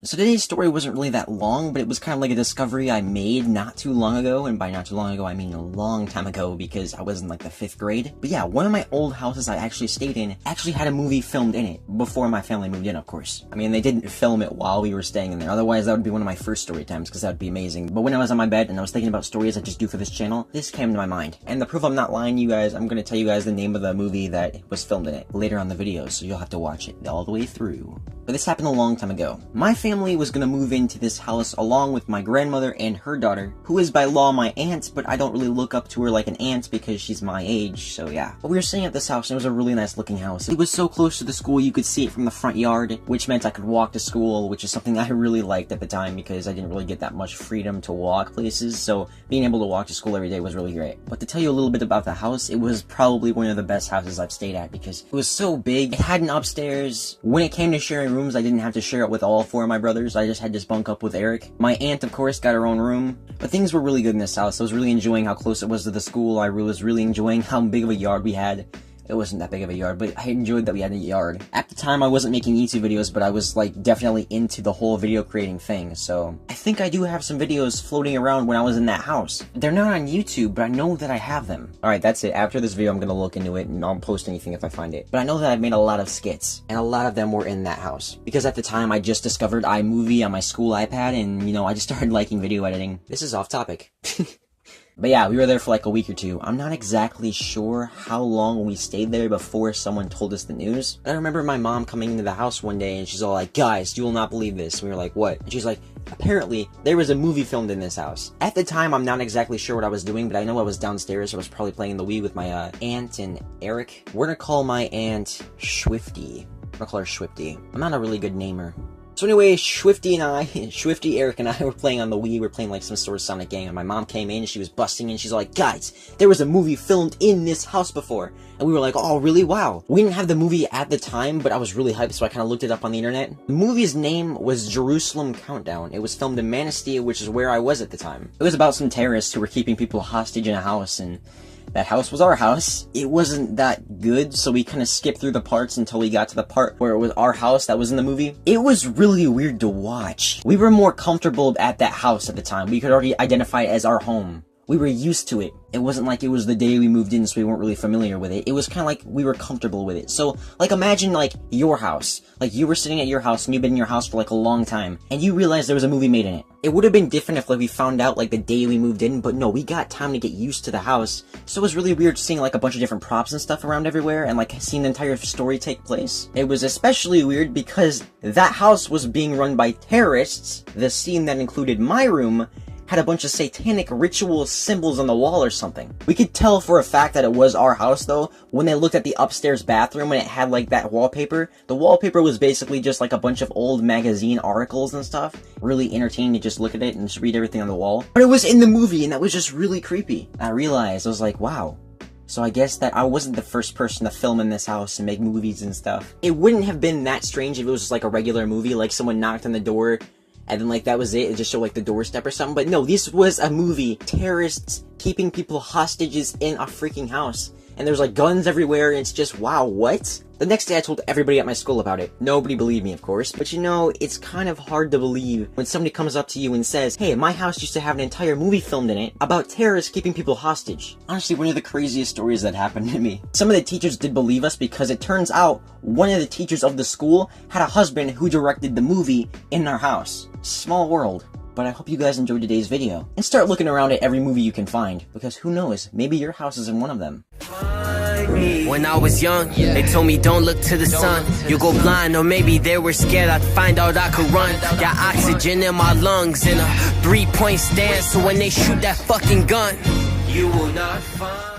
So today's story wasn't really that long, but it was kind of like a discovery I made not too long ago, and by not too long ago I mean a long time ago because I was in like the 5th grade. But yeah, one of my old houses I actually stayed in actually had a movie filmed in it, before my family moved in, of course. I mean, they didn't film it while we were staying in there, otherwise that would be one of my first story times, because that would be amazing. But when I was on my bed and I was thinking about stories I just do for this channel, this came to my mind. And the proof I'm not lying to you guys, I'm gonna tell you guys the name of the movie that was filmed in it later on the video, so you'll have to watch it all the way through. But this happened a long time ago. My family was gonna move into this house along with my grandmother and her daughter, who is by law my aunt, but I don't really look up to her like an aunt because she's my age, so yeah. But we were staying at this house and it was a really nice looking house. It was so close to the school you could see it from the front yard, which meant I could walk to school, which is something I really liked at the time because I didn't really get that much freedom to walk places, so being able to walk to school every day was really great. But to tell you a little bit about the house, it was probably one of the best houses I've stayed at because it was so big. It had an upstairs. When it came to sharing rooms, I didn't have to share it with all 4 of my brothers. I just had to bunk up with Eric. My aunt, of course, got her own room. But things were really good in this house. I was really enjoying how close it was to the school. I was really enjoying how big of a yard we had. It wasn't that big of a yard, but I enjoyed that we had a yard. At the time, I wasn't making YouTube videos, but I was, like, definitely into the whole video creating thing, so I think I do have some videos floating around when I was in that house. They're not on YouTube, but I know that I have them. Alright, that's it. After this video, I'm gonna look into it, and I'll post anything if I find it. But I know that I've made a lot of skits, and a lot of them were in that house. Because at the time, I just discovered iMovie on my school iPad, and, you know, I just started liking video editing. This is off topic. But yeah, we were there for like a week or 2. I'm not exactly sure how long we stayed there before someone told us the news. I remember my mom coming into the house one day and she's all like, "Guys, you will not believe this." We were like, "What?" And she's like, "Apparently, there was a movie filmed in this house." At the time, I'm not exactly sure what I was doing, but I know I was downstairs. I was probably playing the Wii with my aunt and Eric. We're gonna call my aunt Swifty. I'm gonna call her Swifty. I'm not a really good namer. So anyway, Swifty, Eric, and I were playing on the Wii. We were playing like some sort of Sonic game, and my mom came in, and she was busting in. She's like, "Guys, there was a movie filmed in this house before." And we were like, "Oh, really? Wow." We didn't have the movie at the time, but I was really hyped, so I kind of looked it up on the internet. The movie's name was Jerusalem Countdown. It was filmed in Manistee, which is where I was at the time. It was about some terrorists who were keeping people hostage in a house, and that house was our house. It wasn't that good, so we kind of skipped through the parts until we got to the part where it was our house that was in the movie. It was really weird to watch. We were more comfortable at that house at the time. We could already identify it as our home. We were used to it. It wasn't like it was the day we moved in, so we weren't really familiar with it. It was kind of like we were comfortable with it. So, like, imagine, like, your house. Like, you were sitting at your house, and you've been in your house for, like, a long time, and you realized there was a movie made in it. It would have been different if, like, we found out, like, the day we moved in, but no, we got time to get used to the house. So it was really weird seeing, like, a bunch of different props and stuff around everywhere, and, like, seeing the entire story take place. It was especially weird because that house was being run by terrorists. The scene that included my room had a bunch of satanic ritual symbols on the wall or something. We could tell for a fact that it was our house though, when they looked at the upstairs bathroom and it had like that wallpaper. The wallpaper was basically just like a bunch of old magazine articles and stuff. Really entertaining to just look at it and just read everything on the wall. But it was in the movie and that was just really creepy. I realized, I was like, wow. So I guess that I wasn't the first person to film in this house and make movies and stuff. It wouldn't have been that strange if it was just like a regular movie, like someone knocked on the door and then, like, that was it. It just showed, like, the doorstep or something. But no, this was a movie. Terrorists keeping people hostages in a freaking house. And there's, like, guns everywhere, and it's just, wow, what? The next day, I told everybody at my school about it. Nobody believed me, of course. But, you know, it's kind of hard to believe when somebody comes up to you and says, "Hey, my house used to have an entire movie filmed in it about terrorists keeping people hostage." Honestly, one of the craziest stories that happened to me. Some of the teachers did believe us because it turns out one of the teachers of the school had a husband who directed the movie in our house. Small world. But I hope you guys enjoyed today's video. And start looking around at every movie you can find. Because who knows, maybe your house is in one of them. When I was young, they told me don't look to the sun. You'll go blind, or maybe they were scared I'd find out I could run. Got oxygen in my lungs in a 3-point stance, so when they shoot that fucking gun, you will not find